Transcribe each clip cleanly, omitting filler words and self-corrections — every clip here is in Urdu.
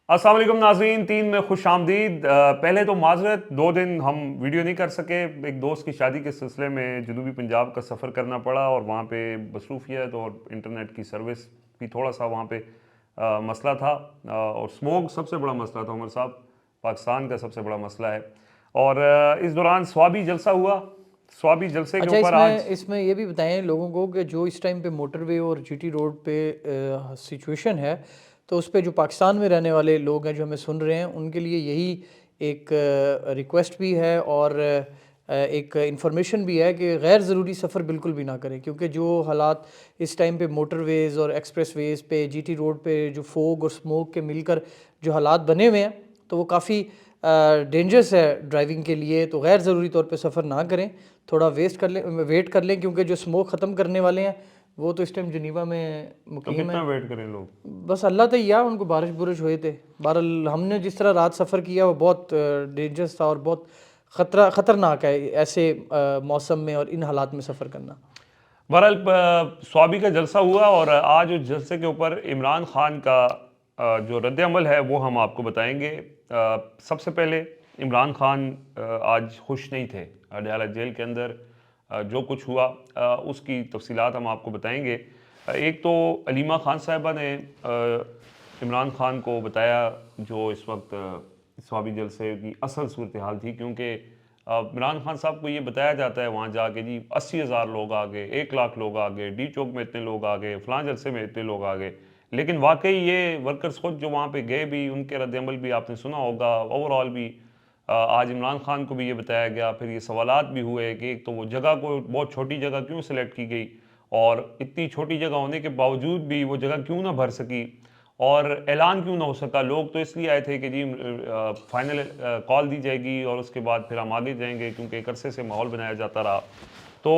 السلام علیکم ناظرین، 3 میں خوش آمدید۔ پہلے تو معذرت 2 دن ہم ویڈیو نہیں کر سکے، ایک دوست کی شادی کے سلسلے میں جنوبی پنجاب کا سفر کرنا پڑا اور وہاں پہ مصروفیت اور انٹرنیٹ کی سروس بھی تھوڑا سا وہاں پہ مسئلہ تھا، اور سموگ سب سے بڑا مسئلہ تھا عمر صاحب، پاکستان کا سب سے بڑا مسئلہ ہے۔ اور اس دوران سوابی جلسہ ہوا، سوابی جلسے کے اچھا، اوپر اس میں یہ بھی بتائیں لوگوں کو کہ جو اس ٹائم پہ موٹر وے اور جی ٹی روڈ پہ سچویشن ہے، تو اس پہ جو پاکستان میں رہنے والے لوگ ہیں جو ہمیں سن رہے ہیں، ان کے لیے یہی ایک ریکویسٹ بھی ہے اور ایک انفارمیشن بھی ہے کہ غیر ضروری سفر بالکل بھی نہ کریں، کیونکہ جو حالات اس ٹائم پہ موٹر ویز اور ایکسپریس ویز پہ جی ٹی روڈ پہ جو فوگ اور سموک کے مل کر جو حالات بنے ہوئے ہیں، تو وہ کافی ڈینجرس ہے ڈرائیونگ کے لیے۔ تو غیر ضروری طور پہ سفر نہ کریں، تھوڑا ویٹ کر لیں، کیونکہ جو سموک ختم کرنے والے ہیں وہ تو اس ٹائم جنیوا میں تو مقیم کتنا ہیں۔ ویٹ کریں لوگ؟ بس اللہ تیار، ان کو بارش ہوئے تھے۔ بہرحال ہم نے جس طرح رات سفر کیا وہ بہت ڈینجرس تھا اور بہت خطرناک ہے ایسے موسم میں اور ان حالات میں سفر کرنا۔ بہرحال سوابی کا جلسہ ہوا، اور آج اس جلسے کے اوپر عمران خان کا جو رد عمل ہے وہ ہم آپ کو بتائیں گے۔ سب سے پہلے عمران خان آج خوش نہیں تھے، اڈیالہ جیل کے اندر جو کچھ ہوا اس کی تفصیلات ہم آپ کو بتائیں گے۔ ایک تو علیمہ خان صاحبہ نے عمران خان کو بتایا جو اس وقت سوابی جلسے کی اصل صورتحال تھی، کیونکہ عمران خان صاحب کو یہ بتایا جاتا ہے وہاں جا کے جی 80,000 لوگ آ گئے، 1,00,000 لوگ آ گئے، ڈی چوک میں اتنے لوگ آ گئے، فلاں جلسے میں اتنے لوگ آ گئے، لیکن واقعی یہ ورکرز خود جو وہاں پہ گئے بھی، ان کے رد عمل بھی آپ نے سنا ہوگا۔ اوورآل بھی آج عمران خان کو بھی یہ بتایا گیا، پھر یہ سوالات بھی ہوئے کہ ایک تو وہ جگہ کو بہت چھوٹی جگہ کیوں سلیکٹ کی گئی، اور اتنی چھوٹی جگہ ہونے کے باوجود بھی وہ جگہ کیوں نہ بھر سکی، اور اعلان کیوں نہ ہو سکا۔ لوگ تو اس لیے آئے تھے کہ جی فائنل کال دی جائے گی اور اس کے بعد پھر ہم آگے جائیں گے، کیونکہ ایک عرصے سے ماحول بنایا جاتا رہا۔ تو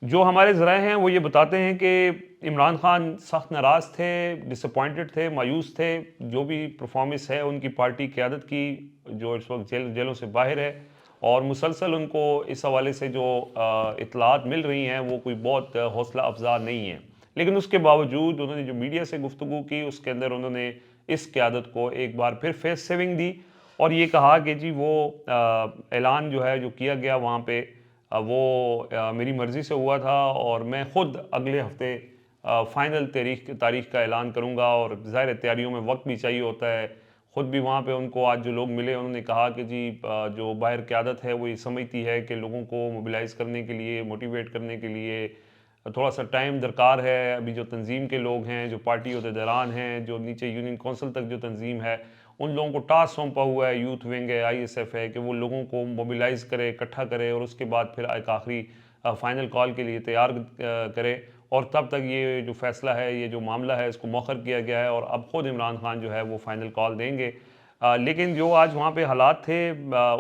جو ہمارے ذرائع ہیں وہ یہ بتاتے ہیں کہ عمران خان سخت ناراض تھے، ڈس اپوائنٹڈ تھے، مایوس تھے، جو بھی پرفارمنس ہے ان کی پارٹی قیادت کی جو اس وقت جیلوں سے باہر ہے، اور مسلسل ان کو اس حوالے سے جو اطلاعات مل رہی ہیں وہ کوئی بہت حوصلہ افزا نہیں ہیں۔ لیکن اس کے باوجود انہوں نے جو میڈیا سے گفتگو کی اس کے اندر انہوں نے اس قیادت کو ایک بار پھر فیس سیونگ دی، اور یہ کہا کہ جی وہ اعلان جو ہے جو کیا گیا وہاں پہ وہ میری مرضی سے ہوا تھا، اور میں خود اگلے ہفتے فائنل تاریخ کا اعلان کروں گا، اور ظاہر تیاریوں میں وقت بھی چاہیے ہوتا ہے۔ خود بھی وہاں پہ ان کو آج جو لوگ ملے انہوں نے کہا کہ جی جو باہر قیادت ہے وہ یہ سمجھتی ہے کہ لوگوں کو موبیلائز کرنے کے لیے، موٹیویٹ کرنے کے لیے تھوڑا سا ٹائم درکار ہے۔ ابھی جو تنظیم کے لوگ ہیں، جو پارٹی عہدیداران ہیں، جو نیچے یونین کونسل تک جو تنظیم ہے، ان لوگوں کو ٹاسک سونپا ہوا ہے، یوتھ ونگ ہے، آئی ایس ایف ہے، کہ وہ لوگوں کو موبیلائز کرے، اکٹھا کرے، اور اس کے بعد پھر ایک آخری فائنل کال کے لیے تیار کرے، اور تب تک یہ جو فیصلہ ہے، یہ جو معاملہ ہے، اس کو مؤخر کیا گیا ہے، اور اب خود عمران خان جو ہے وہ فائنل کال دیں گے۔ لیکن جو آج وہاں پہ حالات تھے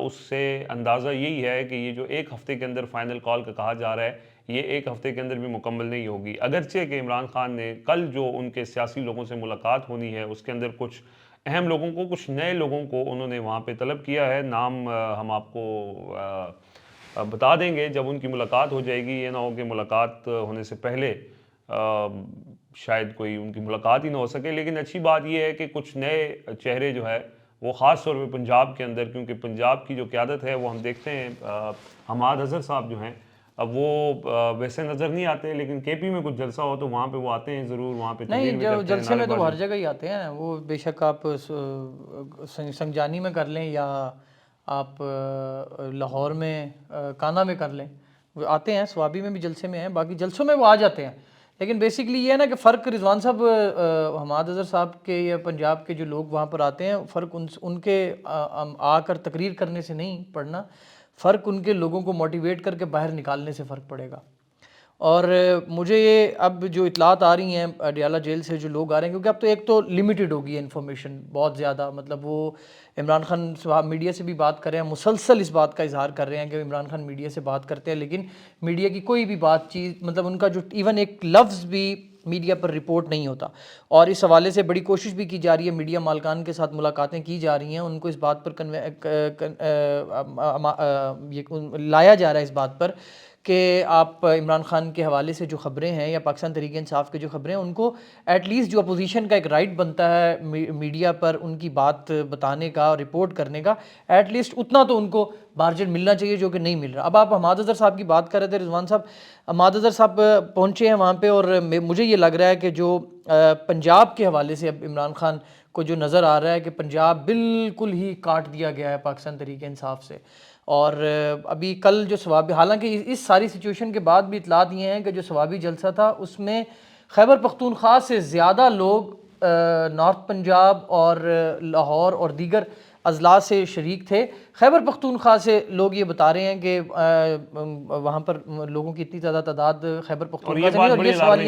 اس سے اندازہ یہی ہے کہ یہ جو 1 ہفتے کے اندر فائنل کال کا کہا جا رہا ہے، یہ 1 ہفتے کے اندر بھی مکمل نہیں ہوگی، اگرچہ کہ عمران خان نے کل جو ان کے سیاسی لوگوں سے ملاقات ہونی ہے اس کے اندر کچھ اہم لوگوں کو، کچھ نئے لوگوں کو انہوں نے وہاں پہ طلب کیا ہے۔ نام ہم آپ کو بتا دیں گے جب ان کی ملاقات ہو جائے گی، یہ نہ ہو کہ ملاقات ہونے سے پہلے شاید کوئی ان کی ملاقات ہی نہ ہو سکے۔ لیکن اچھی بات یہ ہے کہ کچھ نئے چہرے جو ہے وہ خاص طور پہ پنجاب کے اندر، کیونکہ پنجاب کی جو قیادت ہے وہ ہم دیکھتے ہیں حماد اظہر صاحب جو ہیں، اب وہ ویسے نظر نہیں آتے، لیکن کے پی میں کچھ جلسہ ہو تو وہاں پہ وہ آتے ہیں ضرور، وہاں پہ تقریر نہیں، بھی جو کرتے ہیں، جلسے نعرے میں تو بازی۔ ہر جگہ ہی آتے ہیں وہ، بے شک آپ سنگجانی میں کر لیں یا آپ لاہور میں کانا میں کر لیں، وہ آتے ہیں، سوابی میں بھی جلسے میں ہیں، باقی جلسوں میں وہ آ جاتے ہیں۔ لیکن بیسکلی یہ ہے نا کہ فرق رضوان صاحب، حماد اظہر صاحب کے یا پنجاب کے جو لوگ وہاں پر آتے ہیں، فرق ان کے آ کر تقریر کرنے سے نہیں پڑنا، فرق ان کے لوگوں کو موٹیویٹ کر کے باہر نکالنے سے فرق پڑے گا۔ اور مجھے یہ اب جو اطلاعات آ رہی ہیں اڈیالہ جیل سے جو لوگ آ رہے ہیں، کیونکہ اب تو ایک تو لمیٹڈ ہوگی انفارمیشن بہت زیادہ، مطلب وہ عمران خان صاحب میڈیا سے بھی بات کر رہے ہیں، مسلسل اس بات کا اظہار کر رہے ہیں کہ عمران خان میڈیا سے بات کرتے ہیں، لیکن میڈیا کی کوئی بھی بات چیز، مطلب ان کا جو ایون ایک لفظ بھی میڈیا پر رپورٹ نہیں ہوتا، اور اس حوالے سے بڑی کوشش بھی کی جا رہی ہے، میڈیا مالکان کے ساتھ ملاقاتیں کی جا رہی ہیں، ان کو اس بات پر لایا جا رہا ہے اس بات پر کہ آپ عمران خان کے حوالے سے جو خبریں ہیں یا پاکستان تحریک انصاف کے جو خبریں ہیں ان کو ایٹ لیسٹ جو اپوزیشن کا ایک رائٹ بنتا ہے میڈیا پر ان کی بات بتانے کا اور رپورٹ کرنے کا، ایٹ لیسٹ اتنا تو ان کو مارجن ملنا چاہیے جو کہ نہیں مل رہا۔ اب آپ حماد اظہر صاحب کی بات کر رہے تھے رضوان صاحب، حماد اظہر صاحب پہنچے ہیں وہاں پہ، اور مجھے یہ لگ رہا ہے کہ جو پنجاب کے حوالے سے اب عمران خان کو جو نظر آ رہا ہے کہ پنجاب بالکل ہی کاٹ دیا گیا ہے پاکستان تحریک انصاف سے، اور ابھی کل جو ثوابی، حالانکہ اس ساری سچویشن کے بعد بھی اطلاعات یہ ہیں کہ جو ثوابی جلسہ تھا اس میں خیبر پختونخوا سے زیادہ لوگ نارتھ پنجاب اور لاہور اور دیگر اضلاع سے شریک تھے۔ خیبر پختونخوا سے لوگ یہ بتا رہے ہیں کہ وہاں پر لوگوں کی اتنی زیادہ تعداد خیبر پختونخوا سے نہیں، اور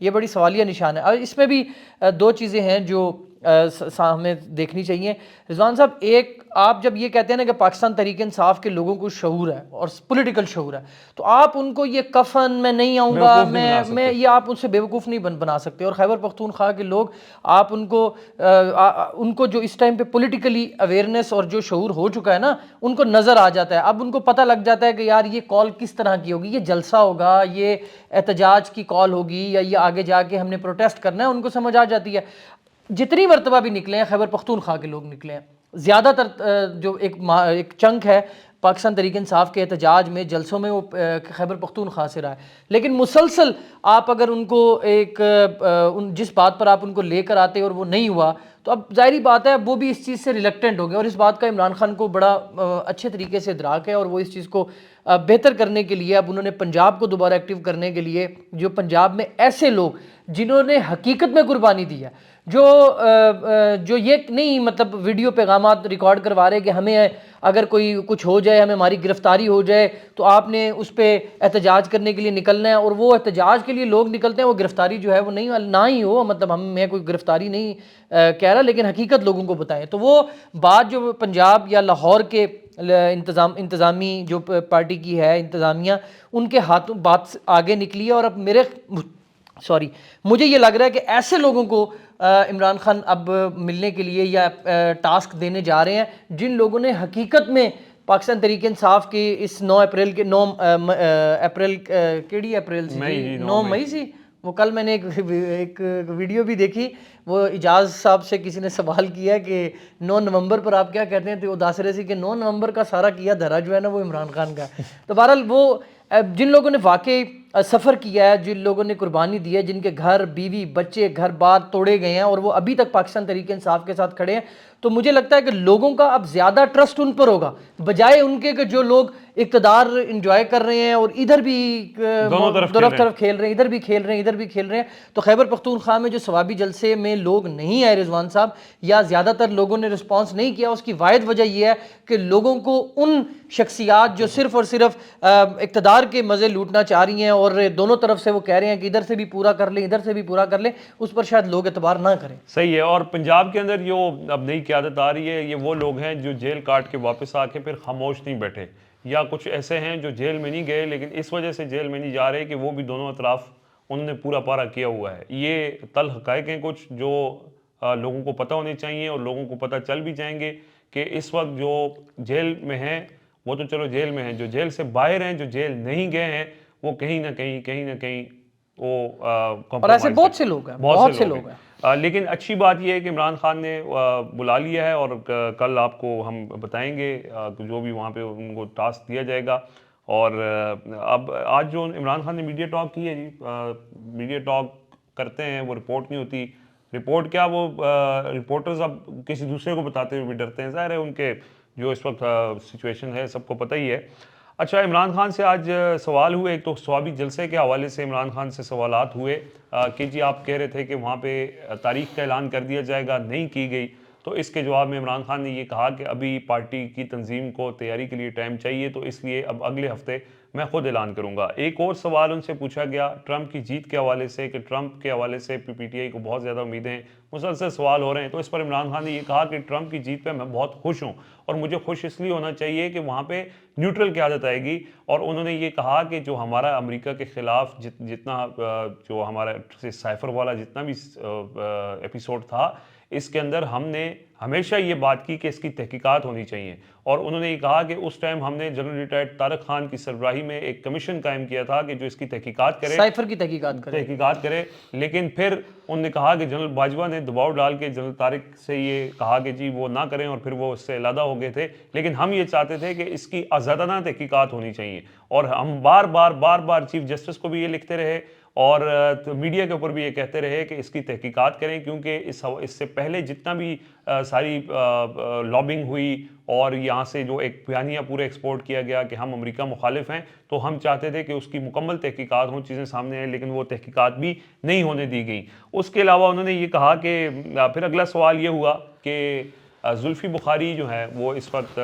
یہ بڑی سوالیہ نشان ہے۔ اور اس میں بھی دو چیزیں ہیں جو ہمیں دیکھنی چاہیے رضوان صاحب۔ ایک، آپ جب یہ کہتے ہیں نا کہ پاکستان تحریک انصاف کے لوگوں کو شعور ہے اور پولیٹیکل شعور ہے، تو آپ ان کو یہ کفن میں نہیں آؤں گا، میں یہ آپ ان سے بیوقوف نہیں بنا سکتے۔ اور خیبر پختونخوا کے لوگ، آپ ان کو جو اس ٹائم پہ پولیٹیکلی اویئرنیس اور جو شعور ہو چکا ہے نا، ان کو نظر آ جاتا ہے، اب ان کو پتہ لگ جاتا ہے کہ یار یہ کال کس طرح کی ہوگی، یہ جلسہ ہوگا، یہ احتجاج کی کال ہوگی، یا یہ آگے جا کے ہم نے پروٹیسٹ کرنا ہے، ان کو سمجھ آ جاتی ہے۔ جتنی مرتبہ بھی نکلے ہیں خیبر پختونخوا کے لوگ نکلے ہیں، زیادہ تر جو ایک چنک ہے پاکستان تحریک انصاف کے احتجاج میں، جلسوں میں، وہ خیبر پختونخوا سے رہا ہے۔ لیکن مسلسل آپ اگر ان کو جس بات پر آپ ان کو لے کر آتے اور وہ نہیں ہوا، تو اب ظاہری بات ہے وہ بھی اس چیز سے ریلیکٹنٹ ہو گئے، اور اس بات کا عمران خان کو بڑا اچھے طریقے سے ادراک ہے، اور وہ اس چیز کو بہتر کرنے کے لیے اب انہوں نے پنجاب کو دوبارہ ایکٹیو کرنے کے لیے، جو پنجاب میں ایسے لوگ جنہوں نے حقیقت میں قربانی دی ہے، جو یہ نہیں مطلب ویڈیو پیغامات ریکارڈ کروا رہے کہ ہمیں اگر کوئی کچھ ہو جائے، ہمیں ہماری گرفتاری ہو جائے تو آپ نے اس پہ احتجاج کرنے کے لیے نکلنا ہے، اور وہ احتجاج کے لیے لوگ نکلتے ہیں، وہ گرفتاری جو ہے وہ نہیں نہ ہی ہو، مطلب میں کوئی گرفتاری نہیں کہہ رہا، لیکن حقیقت لوگوں کو بتائیں۔ تو وہ بات جو پنجاب یا لاہور کے انتظامی جو پارٹی کی ہے انتظامیہ، ان کے ہاتھوں بات آگے نکلی ہے، اور اب مجھے یہ لگ رہا ہے کہ ایسے لوگوں کو عمران خان اب ملنے کے لیے یا ٹاسک دینے جا رہے ہیں جن لوگوں نے حقیقت میں پاکستان تحریک انصاف کی اس 9 اپریل کے 9 اپریل کیڑی اپریل سی 9 مئی سی، وہ کل میں نے ایک ویڈیو بھی دیکھی، وہ اجاز صاحب سے کسی نے سوال کیا کہ 9 نومبر پر آپ کیا کہتے ہیں، تو وہ دس رہے تھے کہ 9 نومبر کا سارا کیا دھرا جو ہے نا وہ عمران خان کا۔ تو بہرحال وہ جن لوگوں نے واقعی سفر کیا ہے، جن لوگوں نے قربانی دی ہے، جن کے گھر، بیوی، بچے، گھر بار توڑے گئے ہیں، اور وہ ابھی تک پاکستان تحریک انصاف کے ساتھ کھڑے ہیں، تو مجھے لگتا ہے کہ لوگوں کا اب زیادہ ٹرسٹ ان پر ہوگا، بجائے ان کے کہ جو لوگ اقتدار انجوائے کر رہے ہیں اور ادھر بھی دونوں طرف کھیل رہے ہیں، ادھر بھی کھیل رہے ہیں، ادھر بھی کھیل رہے ہیں۔ تو خیبر پختونخوا میں جو ثوابی جلسے میں لوگ نہیں آئے رضوان صاحب، یا زیادہ تر لوگوں نے رسپانس نہیں کیا، اس کی واحد وجہ یہ ہے کہ لوگوں کو ان شخصیات جو صرف اور صرف اقتدار کے مزے لوٹنا چاہ رہی ہیں، اور دونوں طرف سے وہ کہہ رہے ہیں کہ ادھر سے بھی پورا کر لیں، ادھر سے بھی پورا کر لیں، اس پر شاید لوگ اعتبار نہ کریں۔ صحیح ہے۔ اور پنجاب کے اندر جو اب نئی قیادت آ رہی ہے، یہ وہ لوگ ہیں جو جیل کاٹ کے واپس آ کے پھر خاموش نہیں بیٹھے، یا کچھ ایسے ہیں جو جیل میں نہیں گئے لیکن اس وجہ سے جیل میں نہیں جا رہے کہ وہ بھی دونوں اطراف انہوں نے پورا پارا کیا ہوا ہے۔ یہ تل حقائق ہیں کچھ جو لوگوں کو پتہ ہونے چاہیے، اور لوگوں کو پتہ چل بھی جائیں گے کہ اس وقت جو جیل میں ہیں وہ تو چلو جیل میں ہیں، جو جیل سے باہر ہیں، جو جیل نہیں گئے ہیں، وہ کہیں نہ کہیں وہ اور ایسے بہت سے لوگ ہیں، لیکن اچھی بات یہ ہے کہ عمران خان نے بلا لیا ہے، اور کل آپ کو ہم بتائیں گے جو بھی وہاں پہ ان کو ٹاسک دیا جائے گا۔ اور اب آج جو عمران خان نے میڈیا ٹاک کی ہے جی، میڈیا ٹاک کرتے ہیں، وہ رپورٹ نہیں ہوتی، رپورٹ کیا، وہ رپورٹرز اب کسی دوسرے کو بتاتے ہوئے بھی ڈرتے ہیں، ظاہر ہے ان کے جو اس وقت سچویشن ہے سب کو پتہ ہی ہے۔ اچھا، عمران خان سے آج سوال ہوئے، ایک تو ثوابی جلسے کے حوالے سے عمران خان سے سوالات ہوئے کہ جی آپ کہہ رہے تھے کہ وہاں پہ تاریخ کا اعلان کر دیا جائے گا، نہیں کی گئی، تو اس کے جواب میں عمران خان نے یہ کہا کہ ابھی پارٹی کی تنظیم کو تیاری کے لیے ٹائم چاہیے، تو اس لیے اب اگلے ہفتے میں خود اعلان کروں گا۔ ایک اور سوال ان سے پوچھا گیا ٹرمپ کی جیت کے حوالے سے، کہ ٹرمپ کے حوالے سے پی ٹی آئی کو بہت زیادہ امیدیں ہیں، مسلسل سوال ہو رہے ہیں، تو اس پر عمران خان نے یہ کہا کہ ٹرمپ کی جیت پہ میں بہت خوش ہوں، اور مجھے خوش اس لیے ہونا چاہیے کہ وہاں پہ نیوٹرل قیادت آئے گی۔ اور انہوں نے یہ کہا کہ جو ہمارا امریکہ کے خلاف جتنا جو ہمارا سائفر والا جتنا بھی ایپیسوڈ تھا، اس کے اندر ہم نے ہمیشہ یہ بات کی کہ اس کی تحقیقات ہونی چاہیے، اور انہوں نے یہ کہا کہ اس ٹائم ہم نے جنرل ریٹائرڈ طارق خان کی سربراہی میں ایک کمیشن قائم کیا تھا کہ جو اس کی تحقیقات کرے، سائفر کی تحقیقات کرے، لیکن پھر انہوں نے کہا کہ جنرل باجوہ نے دباؤ ڈال کے جنرل طارق سے یہ کہا کہ جی وہ نہ کریں، اور پھر وہ اس سے علیحدہ ہو گئے تھے. لیکن ہم یہ چاہتے تھے کہ اس کی آزادانہ تحقیقات ہونی چاہیے، اور ہم بار بار چیف جسٹس کو بھی یہ لکھتے رہے اور میڈیا کے اوپر بھی یہ کہتے رہے کہ اس کی تحقیقات کریں، کیونکہ اس سے پہلے جتنا بھی ساری لابنگ ہوئی اور یہاں سے جو ایک بیانیہ پورے ایکسپورٹ کیا گیا کہ ہم امریکہ مخالف ہیں، تو ہم چاہتے تھے کہ اس کی مکمل تحقیقات ہوں، چیزیں سامنے آئیں، لیکن وہ تحقیقات بھی نہیں ہونے دی گئیں. اس کے علاوہ انہوں نے یہ کہا کہ پھر اگلا سوال یہ ہوا کہ زلفی بخاری جو ہیں وہ اس وقت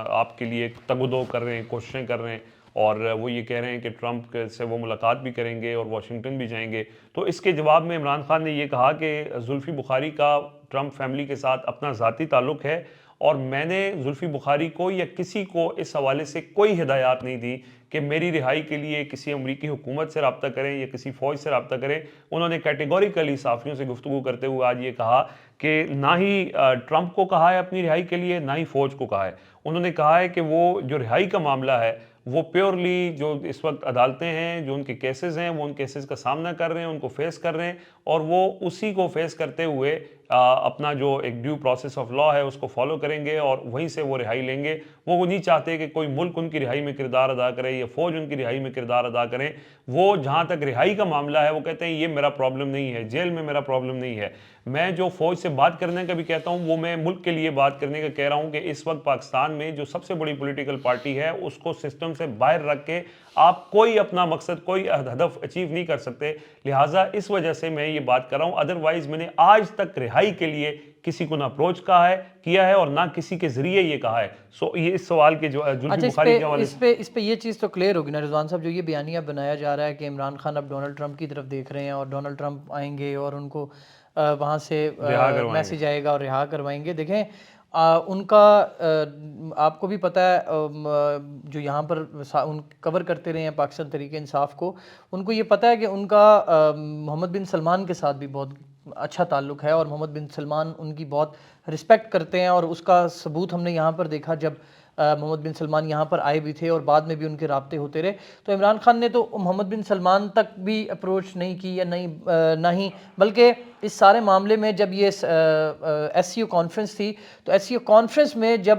آپ کے لیے تگ و دو کر رہے ہیں، کوششیں کر رہے ہیں، اور وہ یہ کہہ رہے ہیں کہ ٹرمپ سے وہ ملاقات بھی کریں گے اور واشنگٹن بھی جائیں گے. تو اس کے جواب میں عمران خان نے یہ کہا کہ زلفی بخاری کا ٹرمپ فیملی کے ساتھ اپنا ذاتی تعلق ہے، اور میں نے زلفی بخاری کو یا کسی کو اس حوالے سے کوئی ہدایات نہیں دی کہ میری رہائی کے لیے کسی امریکی حکومت سے رابطہ کریں یا کسی فوج سے رابطہ کریں. انہوں نے کیٹیگوریکلی صحافیوں سے گفتگو کرتے ہوئے آج یہ کہا کہ نہ ہی ٹرمپ کو کہا ہے اپنی رہائی کے لیے، نہ ہی فوج کو کہا ہے. انہوں نے کہا ہے کہ وہ جو رہائی کا معاملہ ہے وہ پیورلی جو اس وقت عدالتیں ہیں، جو ان کے کیسز ہیں، وہ ان کیسز کا سامنا کر رہے ہیں، ان کو فیس کر رہے ہیں، اور وہ اسی کو فیس کرتے ہوئے اپنا جو ایک ڈیو پروسیس آف لا ہے اس کو فالو کریں گے اور وہیں سے وہ رہائی لیں گے. وہ نہیں چاہتے کہ کوئی ملک ان کی رہائی میں کردار ادا کرے یا فوج ان کی رہائی میں کردار ادا کرے. وہ جہاں تک رہائی کا معاملہ ہے وہ کہتے ہیں یہ میرا پرابلم نہیں ہے، جیل میں میرا پرابلم نہیں ہے. میں جو فوج سے بات کرنے کا بھی کہتا ہوں وہ میں ملک کے لیے بات کرنے کا کہہ رہا ہوں کہ اس وقت پاکستان میں جو سب سے بڑی پولیٹیکل پارٹی ہے اس کو سسٹم سے باہر رکھ کے آپ کوئی اپنا مقصد، کوئی ہدف اچیو نہیں کر سکتے. لہٰذا اس وجہ سے میں یہ بات کر رہا ہوں. ادروائز میں نے آج تک رہائی کے لیے کسی کو نہ اپروچ کیا ہے اور نہ کسی کے ذریعے یہ کہا ہے. یہ اس سوال کے جو زلفی بخاری کے حوالے سے اس پہ یہ چیز تو کلیئر ہوگی نا رضوان صاحب، جو یہ بیانیہ بنایا جا رہا ہے کہ عمران خان اب ڈونلڈ ٹرمپ کی طرف دیکھ رہے ہیں اور ڈونلڈ ٹرمپ آئیں گے اور ان کو وہاں سے میسیج آئے گا اور رہا کروائیں گے. دیکھیں ان کا آپ کو بھی پتہ ہے جو یہاں پر کور کرتے رہے ہیں پاکستان تحریک انصاف کو، ان کو یہ پتہ ہے کہ ان کا محمد بن سلمان کے ساتھ بھی بہت اچھا تعلق ہے اور محمد بن سلمان ان کی بہت رسپیکٹ کرتے ہیں. اور اس کا ثبوت ہم نے یہاں پر دیکھا جب محمد بن سلمان یہاں پر آئے بھی تھے اور بعد میں بھی ان کے رابطے ہوتے رہے. تو عمران خان نے تو محمد بن سلمان تک بھی اپروچ نہیں کی یا نہ ہی، بلکہ اس سارے معاملے میں جب یہ ایس سی او کانفرنس تھی تو ایس سی او کانفرنس میں جب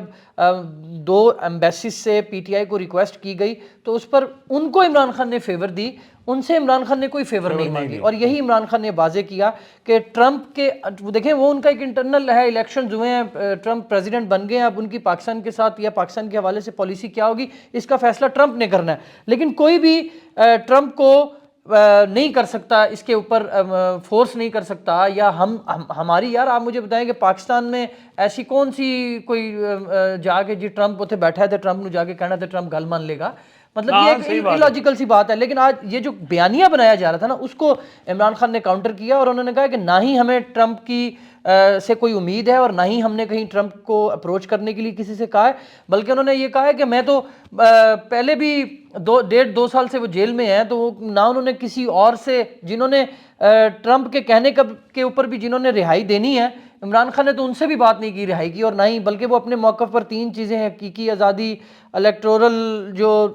دو ایمبیسیز سے پی ٹی آئی کو ریکویسٹ کی گئی تو اس پر ان کو عمران خان نے فیور دی، ان سے عمران خان نے کوئی فیور نہیں مانگی. اور یہی عمران خان نے واضح کیا کہ ٹرمپ کے دیکھیں وہ ان کا ایک انٹرنل ہے، الیکشنز ہوئے ہیں، ٹرمپ پریزیڈنٹ بن گئے ہیں، اب ان کی پاکستان کے ساتھ یا پاکستان کے حوالے سے پالیسی کیا ہوگی اس کا فیصلہ ٹرمپ نے کرنا ہے. لیکن کوئی بھی ٹرمپ کو نہیں کر سکتا، اس کے اوپر فورس نہیں کر سکتا. یا ہماری یار آپ مجھے بتائیں کہ پاکستان میں ایسی کون سی کوئی جا کے جی ٹرمپ اتنے بیٹھا ہے تو ٹرمپ نے جا کے کہنا تھا ٹرمپ گل مان لے گا، مطلب یہ ایک الوجیکل سی بات ہے. لیکن آج یہ جو بیانیہ بنایا جا رہا تھا نا اس کو عمران خان نے کاؤنٹر کیا اور انہوں نے کہا کہ نہ ہی ہمیں ٹرمپ کی سے کوئی امید ہے اور نہ ہی ہم نے کہیں ٹرمپ کو اپروچ کرنے کے لیے کسی سے کہا ہے، بلکہ انہوں نے یہ کہا ہے کہ میں تو پہلے بھی 1.5-2 سال سے وہ جیل میں ہیں، تو نہ انہوں نے کسی اور سے جنہوں نے ٹرمپ کے کہنے کے اوپر بھی جنہوں نے رہائی دینی ہے، عمران خان نے تو ان سے بھی بات نہیں کی رہائی کی، اور نہ ہی بلکہ وہ اپنے موقف پر 3 چیزیں ہیں: حقیقی آزادی، الیکٹورل جو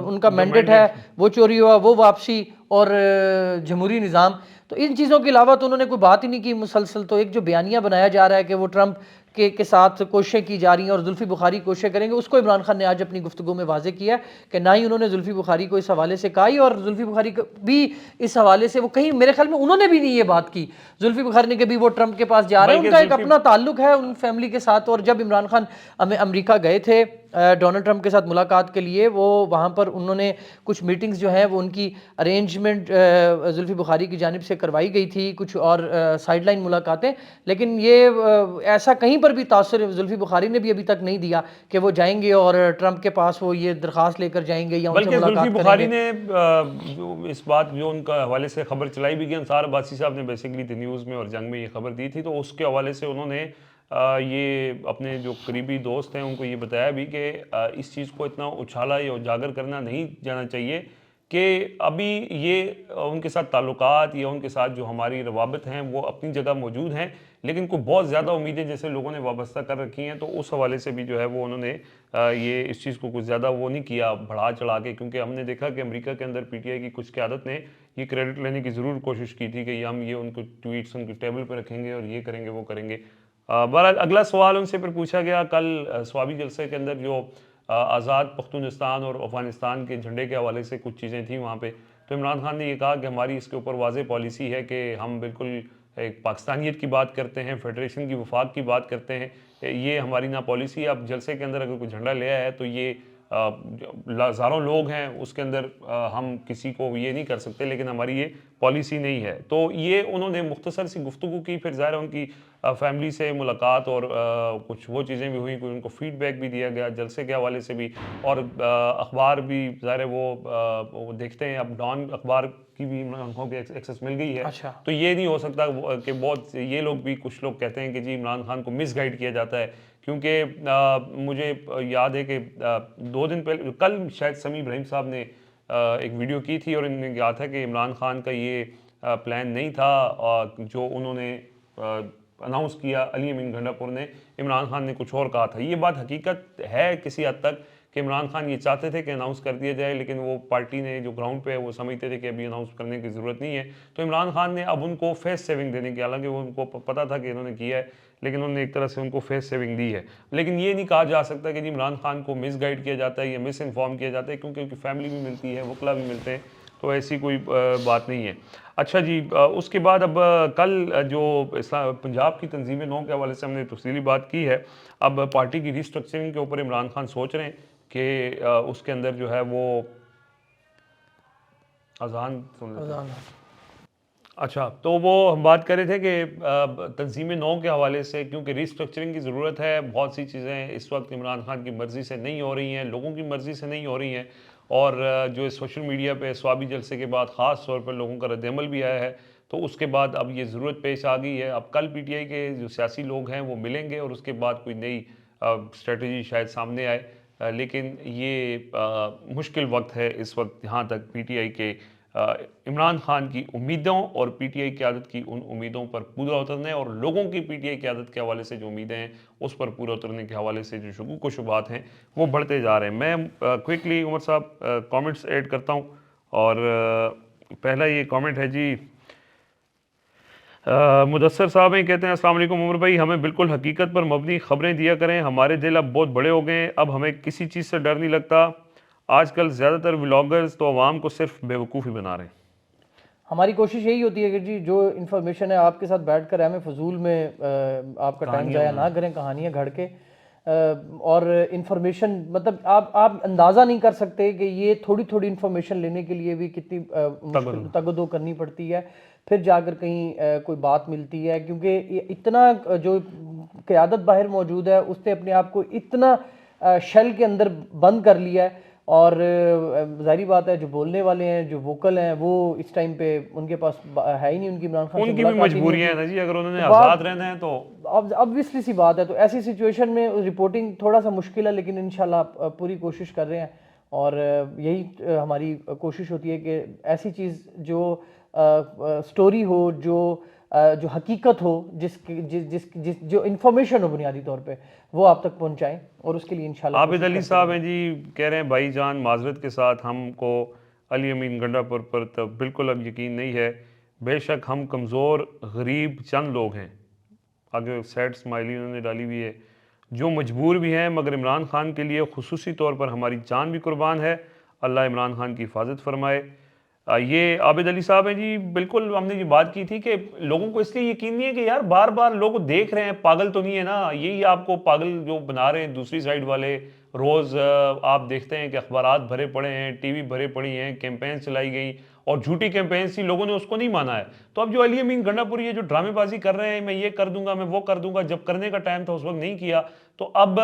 ان کا مینڈیٹ ہے وہ چوری ہوا، وہ واپسی، اور جمہوری نظام. تو ان چیزوں کے علاوہ تو انہوں نے کوئی بات ہی نہیں کی مسلسل. تو ایک جو بیانیہ بنایا جا رہا ہے کہ وہ ٹرمپ کے ساتھ کوششیں کی جا رہی ہیں اور زلفی بخاری کوششیں کریں گے، اس کو عمران خان نے آج اپنی گفتگو میں واضح کیا ہے کہ نہ ہی انہوں نے زلفی بخاری کو اس حوالے سے کہا ہی، اور زلفی بخاری بھی اس حوالے سے وہ کہیں میرے خیال میں انہوں نے بھی نہیں یہ بات کی زلفی بخاری نے کہ بھی وہ ٹرمپ کے پاس جا رہے ہیں. ان کا ایک اپنا تعلق ہے ان فیملی کے ساتھ. اور جب عمران خان امریکہ گئے تھے ڈونلڈ ٹرمپ کے ساتھ ملاقات کے لیے، وہ وہاں پر انہوں نے کچھ میٹنگز جو ہیں وہ ان کی ارینجمنٹ زلفی بخاری کی جانب سے کروائی گئی تھی، کچھ اور سائیڈ لائن ملاقاتیں. لیکن یہ ایسا کہیں پر بھی تاثر زلفی بخاری نے بھی ابھی تک نہیں دیا کہ وہ جائیں گے اور ٹرمپ کے پاس وہ یہ درخواست لے کر جائیں گے یا ان سے ملاقات کریں گے. بلکہ زلفی بخاری نے اس بات جو ان کا حوالے سے خبر چلائی بھی گئی، انصار عباسی صاحب نے بیسیکلی دی نیوز میں اور جنگ میں یہ خبر دی تھی، تو اس کے حوالے سے انہوں نے یہ اپنے جو قریبی دوست ہیں ان کو یہ بتایا بھی کہ اس چیز کو اتنا اچھالا یا اجاگر کرنا نہیں جانا چاہیے کہ ابھی یہ ان کے ساتھ تعلقات یا ان کے ساتھ جو ہماری روابط ہیں وہ اپنی جگہ موجود ہیں، لیکن کوئی بہت زیادہ امیدیں جیسے لوگوں نے وابستہ کر رکھی ہیں، تو اس حوالے سے بھی جو ہے وہ انہوں نے یہ اس چیز کو کچھ زیادہ وہ نہیں کیا بڑھا چڑھا کے، کیونکہ ہم نے دیکھا کہ امریکہ کے اندر پی ٹی آئی کی کچھ قیادت نے یہ کریڈٹ لینے کی ضرور کوشش کی تھی کہ ہم یہ ان کو ٹویٹس ان کی ٹیبل پہ رکھیں گے اور یہ کریں گے وہ کریں گے۔ بہرحال اگلا سوال ان سے پھر پوچھا گیا کل سوابی جلسے کے اندر، جو آزاد پختونستان اور افغانستان کے جھنڈے کے حوالے سے کچھ چیزیں تھیں وہاں پہ، تو عمران خان نے یہ کہا کہ ہماری اس کے اوپر واضح پالیسی ہے کہ ہم بالکل ایک پاکستانیت کی بات کرتے ہیں، فیڈریشن کی وفاق کی بات کرتے ہیں، یہ ہماری نہ پالیسی ہے۔ اب جلسے کے اندر اگر کوئی جھنڈا لے آیا ہے تو یہ ہزاروں لوگ ہیں اس کے اندر، ہم کسی کو یہ نہیں کر سکتے، لیکن ہماری یہ پالیسی نہیں ہے۔ تو یہ انہوں نے مختصر سی گفتگو کی، پھر ظاہر ہے ان کی فیملی سے ملاقات اور کچھ وہ چیزیں بھی ہوئیں، کوئی ان کو فیڈ بیک بھی دیا گیا جلسے کے حوالے سے بھی، اور اخبار بھی ظاہر ہے وہ دیکھتے ہیں، اب ڈان اخبار کی بھی عمران خان کو ایکسیس مل گئی ہے۔ اچھا، تو یہ نہیں ہو سکتا کہ بہت یہ لوگ بھی، کچھ لوگ کہتے ہیں کہ جی عمران خان کو مس گائیڈ کیا جاتا ہے، کیونکہ مجھے یاد ہے کہ 2 دن پہلے، کل شاید سمیع ابراہیم صاحب نے ایک ویڈیو کی تھی اور انہوں نے کہا تھا کہ عمران خان کا یہ پلان نہیں تھا جو انہوں نے اناؤنس کیا، علی امین گھنڈا پور نے، عمران خان نے کچھ اور کہا تھا۔ یہ بات حقیقت ہے کسی حد تک کہ عمران خان یہ چاہتے تھے کہ اناؤنس کر دیا جائے، لیکن وہ پارٹی نے جو گراؤنڈ پہ ہے وہ سمجھتے تھے کہ ابھی اناؤنس کرنے کی ضرورت نہیں ہے، تو عمران خان نے اب ان کو فیس سیونگ دینے کی، حالانکہ وہ ان کو پتہ تھا کہ انہوں نے کیا ہے، لیکن انہوں نے ایک طرح سے ان کو فیس سیونگ دی ہے۔ لیکن یہ نہیں کہا جا سکتا کہ جی عمران خان کو مس گائیڈ کیا جاتا ہے یا مس انفارم کیا جاتا ہے، کیونکہ ان کی فیملی بھی ملتی ہے، وکلا بھی ملتے ہیں، تو ایسی کوئی بات نہیں ہے۔ اچھا جی، اس کے بعد اب کل جو پنجاب کی تنظیم 9 کے حوالے سے ہم نے تفصیلی بات کی ہے، اب پارٹی کی ریسٹرکچرنگ کے اوپر عمران خان سوچ رہے ہیں کہ اس کے اندر جو ہے وہ اذان سن لیتے ہیں۔ اچھا، تو وہ ہم بات کر رہے تھے کہ تنظیم 9 کے حوالے سے، کیونکہ ریسٹرکچرنگ کی ضرورت ہے، بہت سی چیزیں اس وقت عمران خان کی مرضی سے نہیں ہو رہی ہیں، لوگوں کی مرضی سے نہیں ہو رہی ہیں، اور جو سوشل میڈیا پہ سوابی جلسے کے بعد خاص طور پر لوگوں کا رد عمل بھی آیا ہے، تو اس کے بعد اب یہ ضرورت پیش آ گئی ہے۔ اب کل پی ٹی آئی کے جو سیاسی لوگ ہیں وہ ملیں گے اور اس کے بعد کوئی نئی اسٹریٹجی شاید سامنے آئے، لیکن یہ مشکل وقت ہے اس وقت، جہاں تک پی ٹی آئی کے عمران خان کی امیدوں اور پی ٹی آئی قیادت کی ان امیدوں پر پورا اترنے، اور لوگوں کی پی ٹی آئی قیادت کے حوالے سے جو امیدیں ہیں اس پر پورا اترنے کے حوالے سے جو شکوک و شبہات ہیں وہ بڑھتے جا رہے ہیں۔ میں کوئکلی عمر صاحب کامنٹس ایڈ کرتا ہوں، اور پہلا یہ کامنٹ ہے جی، مدثر صاحب ہیں، کہتے ہیں السلام علیکم عمر بھائی، ہمیں بالکل حقیقت پر مبنی خبریں دیا کریں، ہمارے دل اب بہت بڑے ہو گئے ہیں، اب ہمیں کسی چیز سے ڈر نہیں لگتا، آج کل زیادہ تر ولاگرز تو عوام کو صرف بیوقوف ہی بنا رہے ہیں۔ ہماری کوشش یہی ہوتی ہے کہ جی جو انفارمیشن ہے آپ کے ساتھ بیٹھ کر ہمیں فضول میں آپ کا ٹائم ضائع نہ کریں کہانیاں گھڑ کے، اور انفارمیشن مطلب آپ اندازہ نہیں کر سکتے کہ یہ تھوڑی تھوڑی انفارمیشن لینے کے لیے بھی کتنی مشکل تگدو کرنی پڑتی ہے، پھر جا کر کہیں کوئی بات ملتی ہے، کیونکہ اتنا جو قیادت باہر موجود ہے اس نے اپنے آپ کو اتنا شیل کے اندر بند کر لیا ہے، اور ظاہری بات ہے جو بولنے والے ہیں، جو ووکل ہیں، وہ اس ٹائم پہ ان کے پاس ہے ہی نہیں، ان کی عمران خان سے ان کی بھی مجبوریاں ہیں نا جی، اگر انہوں نے آزاد رہنا ہے تو obviously سی بات ہے، تو ایسی سچویشن میں رپورٹنگ تھوڑا سا مشکل ہے، لیکن انشاءاللہ پوری کوشش کر رہے ہیں، اور یہی ہماری کوشش ہوتی ہے کہ ایسی چیز جو سٹوری ہو، جو حقیقت ہو، جو انفارمیشن ہو بنیادی طور پہ، وہ آپ تک پہنچائیں، اور اس کے لیے انشاءاللہ عابد علی صاحب ہیں جی، کہہ رہے ہیں بھائی جان معذرت کے ساتھ ہم کو علی امین گنڈا پور پر تو بالکل اب یقین نہیں ہے، بے شک ہم کمزور غریب چند لوگ ہیں، آگے سیڈ اسمائلی انہوں نے ڈالی ہوئی ہے، جو مجبور بھی ہیں، مگر عمران خان کے لیے خصوصی طور پر ہماری جان بھی قربان ہے، اللہ عمران خان کی حفاظت فرمائے۔ یہ عابد علی صاحب ہیں جی، بالکل ہم نے یہ بات کی تھی کہ لوگوں کو اس لیے یقین نہیں ہے کہ یار بار بار لوگ دیکھ رہے ہیں، پاگل تو نہیں ہے نا، یہی آپ کو پاگل جو بنا رہے ہیں دوسری سائیڈ والے، روز آپ دیکھتے ہیں کہ اخبارات بھرے پڑے ہیں، ٹی وی بھرے پڑی ہیں، کیمپین چلائی گئی اور جھوٹی کیمپینز تھی، لوگوں نے اس کو نہیں مانا ہے۔ تو اب جو علی امین گنڈا پوری یہ جو ڈرامے بازی کر رہے ہیں، میں یہ کر دوں گا، میں وہ کر دوں گا، جب کرنے کا ٹائم تھا اس وقت نہیں کیا، تو اب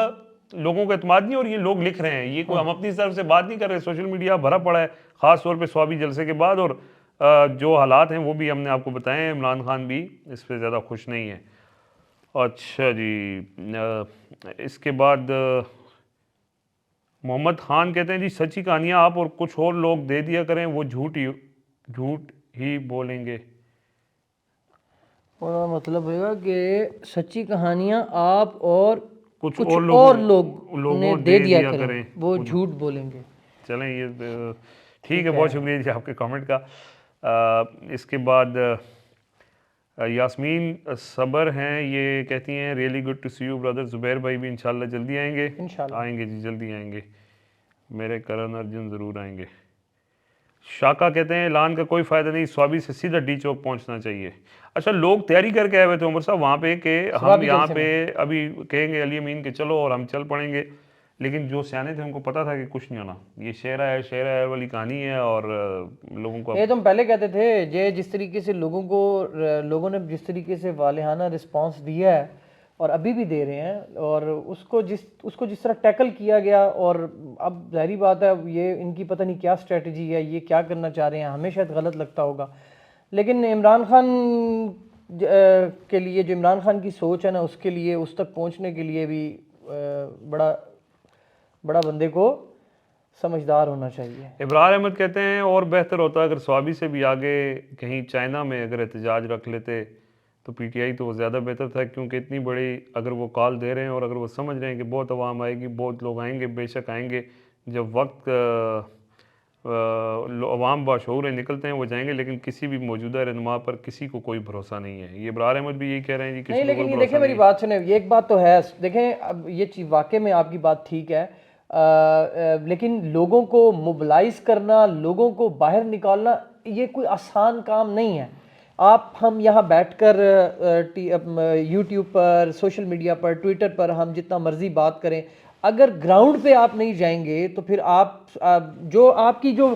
لوگوں کا اعتماد نہیں، اور یہ لوگ لکھ رہے ہیں، یہ کوئی ہم اپنی طرف سے بات نہیں کر رہے، سوشل میڈیا بھرا پڑا ہے، خاص طور پہ سوابی جلسے کے بعد، اور جو حالات ہیں وہ بھی ہم نے آپ کو بتائے ہیں، عمران خان بھی اس پہ زیادہ خوش نہیں ہے۔ اچھا جی، اس کے بعد محمد خان کہتے ہیں جی سچی کہانیاں آپ اور کچھ اور لوگ دے دیا کریں، وہ جھوٹ ہی بولیں گے۔ اور مطلب ہوگا کہ سچی کہانیاں آپ اور کچھ کچھ اور اور لوگوں نے دے دیا کریں، وہ جھوٹ بولیں گے. چلیں یہ ٹھیک ہے. بہت شکریہ جی آپ کے کامنٹ کا. اس کے بعد یاسمین صبر ہیں، یہ کہتی ہیں really good to see you brother. Zubair بھائی بھی انشاءاللہ جلدی آئیں گے. انشاءاللہ آئیں گے جی، جلدی آئیں گے. میرے کرن ارجن ضرور آئیں گے. شاکا کہتے ہیں اعلان کا کوئی فائدہ نہیں، سوابی سے سیدھا ڈی چوک پہنچنا چاہیے. اچھا، لوگ تیاری کر کے آئے ہوئے تھے عمر صاحب وہاں پہ کہ ہم سوابی یہاں جلسے پہ میں. ابھی کہیں گے علی امین کہ چلو اور ہم چل پڑیں گے، لیکن جو سیانے تھے ان کو پتا تھا کہ کچھ نہیں ہونا. یہ شعر ہے والی کہانی ہے، اور لوگوں کو یہ تو ہم پہلے کہتے تھے یہ جس طریقے سے لوگوں نے جس طریقے سے والہانہ رسپانس دیا ہے اور ابھی بھی دے رہے ہیں، اور اس کو جس طرح ٹیکل کیا گیا، اور اب ظاہری بات ہے یہ ان کی پتہ نہیں کیا اسٹریٹجی ہے، یہ کیا کرنا چاہ رہے ہیں، ہمیں شاید غلط لگتا ہوگا، لیکن عمران خان کے لیے جو عمران خان کی سوچ ہے نا، اس کے لیے اس تک پہنچنے کے لیے بھی بڑا بندے کو سمجھدار ہونا چاہیے. ابرار احمد کہتے ہیں اور بہتر ہوتا اگر سوابی سے بھی آگے کہیں چائنا میں اگر احتجاج رکھ لیتے تو پی ٹی آئی تو وہ زیادہ بہتر تھا، کیونکہ اتنی بڑی اگر وہ کال دے رہے ہیں اور اگر وہ سمجھ رہے ہیں کہ بہت عوام آئے گی، بہت لوگ آئیں گے، بے شک آئیں گے، جب وقت عوام باشعور نکلتے ہیں وہ جائیں گے، لیکن کسی بھی موجودہ رہنما پر کسی کو کوئی بھروسہ نہیں ہے. یہ ابرار احمد بھی یہی کہہ رہے ہیں جی، کسی نہیں، کو لیکن کوئی یہ بھروسہ دیکھیں میری نہیں. بات سنیں، یہ ایک بات تو ہے، دیکھیں اب یہ چیز واقع میں آپ کی بات ٹھیک ہے، لیکن لوگوں کو موبلائز کرنا، لوگوں کو باہر نکالنا، یہ کوئی آسان کام نہیں ہے. ہم یہاں بیٹھ کر یوٹیوب پر، سوشل میڈیا پر، ٹویٹر پر ہم جتنا مرضی بات کریں، اگر گراؤنڈ پہ آپ نہیں جائیں گے تو پھر آپ کی جو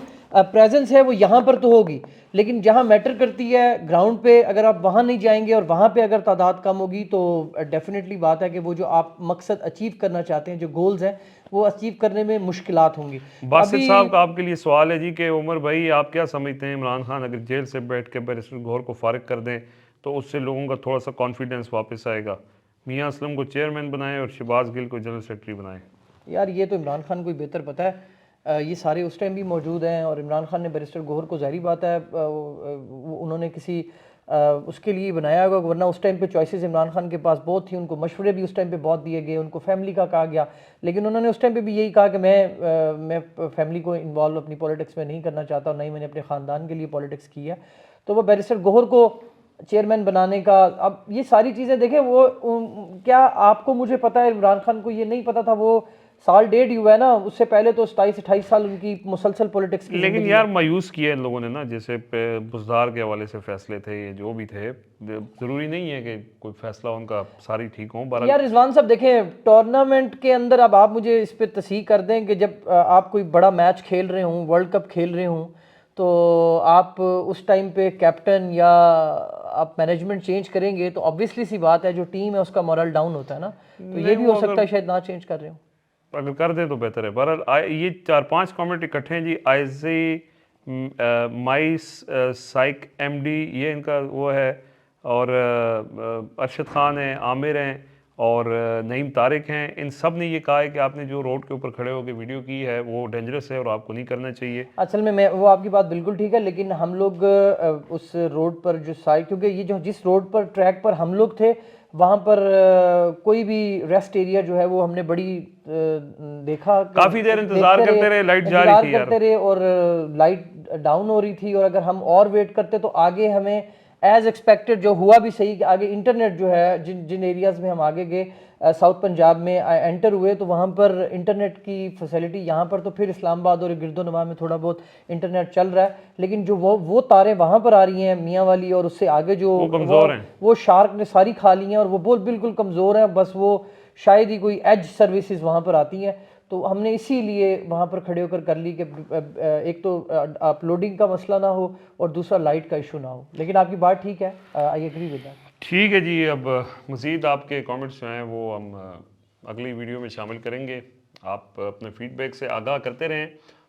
پریزنس ہے وہ یہاں پر تو ہوگی، لیکن جہاں میٹر کرتی ہے گراؤنڈ پہ، اگر آپ وہاں نہیں جائیں گے اور وہاں پہ اگر تعداد کم ہوگی تو ڈیفینیٹلی بات ہے کہ وہ جو آپ مقصد اچیو کرنا چاہتے ہیں، جو گولز ہیں، وہ اچیو کرنے میں مشکلات ہوں گی. باسط صاحب کا آپ کے لیے سوال ہے جی کہ عمر بھائی آپ کیا سمجھتے ہیں عمران خان اگر جیل سے بیٹھ کے بیرسٹر گوہر کو فارغ کر دیں تو اس سے لوگوں کا تھوڑا سا کانفیڈنس واپس آئے گا؟ میاں اسلم کو چیئرمین بنائیں اور شہباز گل کو جنرل سیکرٹری بنائیں. یار یہ تو عمران خان کو ہی بہتر پتہ ہے، یہ سارے اس ٹائم بھی موجود ہیں، اور عمران خان نے بیرسٹر گوہر کو ظاہری بات ہے انہوں نے کسی اس کے لیے بنایا ہوگا، ورنہ اس ٹائم پہ چوائسیز عمران خان کے پاس بہت تھی، ان کو مشورے بھی اس ٹائم پہ بہت دیے گئے، ان کو فیملی کا کہا گیا، لیکن انہوں نے اس ٹائم پہ بھی یہی کہا کہ میں فیملی کو انوالو اپنی پولیٹکس میں نہیں کرنا چاہتا، اور نہ ہی میں نے اپنے خاندان کے لیے پولیٹکس کی ہے. تو وہ بیرسٹر گوہر کو چیئرمین بنانے کا، اب یہ ساری چیزیں دیکھیں، وہ کیا آپ کو مجھے پتہ ہے عمران خان کو یہ نہیں پتہ تھا، وہ سال ڈیڑھ ہی ہوا ہے نا، اس سے پہلے تو 27-28 سال ان کی مسلسل پولیٹکس کی لیکن زندگی یار ہے. مایوس کیا ان لوگوں نے نا، جیسے بزدار کے حوالے سے فیصلے تھے، یہ جو بھی تھے، ضروری نہیں ہے کہ کوئی فیصلہ ان کا ساری ٹھیک ہوں. یار رضوان صاحب دیکھیں، ٹورنامنٹ کے اندر اب آپ مجھے اس پہ تصحیح کر دیں کہ جب آپ کوئی بڑا میچ کھیل رہے ہوں، ورلڈ کپ کھیل رہے ہوں، تو آپ اس ٹائم پہ کیپٹن یا آپ مینجمنٹ چینج کریں گے تو آبویسلی سی بات ہے جو ٹیم ہے اس کا مورل ڈاؤن ہوتا ہے نا، تو یہ بھی ہو سکتا ہے شاید نہ چینج کر رہے ہوں. اگر کر دیں تو بہتر ہے. بہرحال یہ 4-5 کامنٹ اکٹھے ہیں جی. آئزی مائس سائک ایم ڈی، یہ ان کا وہ ہے، اور ارشد خان ہیں، عامر ہیں، اور نعیم طارق ہیں. ان سب نے یہ کہا ہے کہ آپ نے جو روڈ کے اوپر کھڑے ہو کے ویڈیو کی ہے وہ ڈینجرس ہے اور آپ کو نہیں کرنا چاہیے. اصل میں وہ آپ کی بات بالکل ٹھیک ہے، لیکن ہم لوگ اس روڈ پر جو کیونکہ یہ جس روڈ پر ٹریک پر ہم لوگ تھے وہاں پر کوئی بھی ریسٹ ایریا جو ہے وہ ہم نے بڑی دیکھا، کافی دیر انتظار کرتے رہے، لائٹ جا رہی انتظار تھی یار. کرتے رہے اور لائٹ ڈاؤن ہو رہی تھی، اور اگر ہم اور ویٹ کرتے تو آگے ہمیں ایز ایکسپیکٹڈ جو ہوا بھی صحیح کہ آگے انٹرنیٹ جو ہے جن ایریاز میں ہم آگے گئے ساؤتھ پنجاب میں انٹر ہوئے تو وہاں پر انٹرنیٹ کی فیسلٹی، یہاں پر تو پھر اسلام آباد اور گرد و نواح میں تھوڑا بہت انٹرنیٹ چل رہا ہے، لیکن جو وہ تاریں وہاں پر آ رہی ہیں میاں والی اور اس سے آگے جو وہ کمزور ہیں، وہ شارک نے ساری کھا لی ہیں اور وہ بالکل کمزور ہیں، بس وہ شاید ہی کوئی ایج سروسز وہاں پر آتی ہیں. تو ہم نے اسی لیے وہاں پر کھڑے ہو کر کر لی کہ ایک تو اپلوڈنگ کا مسئلہ نہ ہو اور دوسرا لائٹ کا ایشو نہ ہو. لیکن آپ کی بات ٹھیک ہے، آئی ایگری ود دیٹ. ٹھیک ہے جی. اب مزید آپ کے کامنٹس جو ہیں وہ ہم اگلی ویڈیو میں شامل کریں گے. آپ اپنے فیڈ بیک سے آگاہ کرتے رہیں،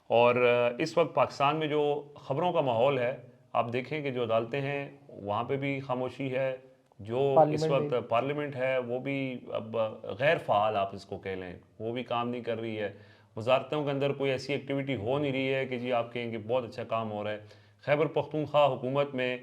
اور اس وقت پاکستان میں جو خبروں کا ماحول ہے آپ دیکھیں کہ جو عدالتیں ہیں وہاں پہ بھی خاموشی ہے، جو اس وقت پارلیمنٹ ہے وہ بھی اب غیر فعال آپ اس کو کہہ لیں، وہ بھی کام نہیں کر رہی ہے. وزارتوں کے اندر کوئی ایسی ایکٹیویٹی ہو نہیں رہی ہے کہ جی آپ کہیں کہ بہت اچھا کام ہو رہا ہے. خیبر پختونخوا حکومت میں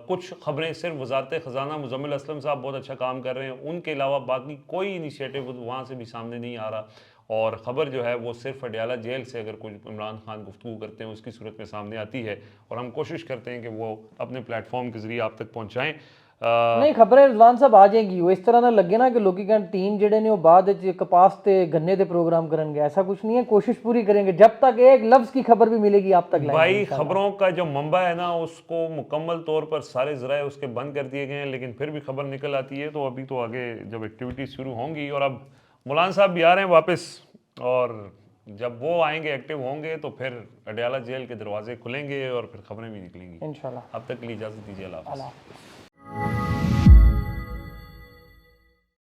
کچھ خبریں صرف وزارت خزانہ مزمل اسلم صاحب بہت اچھا کام کر رہے ہیں، ان کے علاوہ باقی کوئی انیشیٹو وہاں سے بھی سامنے نہیں آ رہا، اور خبر جو ہے وہ صرف اڈیالہ جیل سے اگر کچھ عمران خان گفتگو کرتے ہیں اس کی صورت میں سامنے آتی ہے، اور ہم کوشش کرتے ہیں کہ وہ اپنے پلیٹ فارم کے ذریعے آپ تک پہنچائیں۔ نہیں خبریں رضوان صاحب آ جائیں گی، وہ اس طرح نہ لگے نا کہ لوگ کہن ٹیم جڑے نے وہ بعد کپاس تے گنے دے پروگرام کرن گے، ایسا کچھ نہیں ہے، کوشش پوری کریں گے جب تک ایک لفظ کی خبر بھی ملے گی آپ تک لائیں گے بھائی انشاءاللہ۔ خبروں کا جو منبع ہے نا اس کو مکمل طور پر سارے ذرائع اس کے بند کر دیے گئے ہیں، لیکن پھر بھی خبر نکل آتی ہے، تو ابھی تو آگے جب ایکٹیویٹیز شروع ہوں گی، اور اب مولانا صاحب بھی آ رہے ہیں واپس، اور جب وہ آئیں گے ایکٹیو ہوں گے تو پھر اڈیالہ جیل کے دروازے کھلیں گے اور پھر خبریں بھی نکلیں گی۔ انشاءاللہ۔ اب تک کے لیے اجازت دیجیے، اللہ حافظ۔ اللہ حافظ۔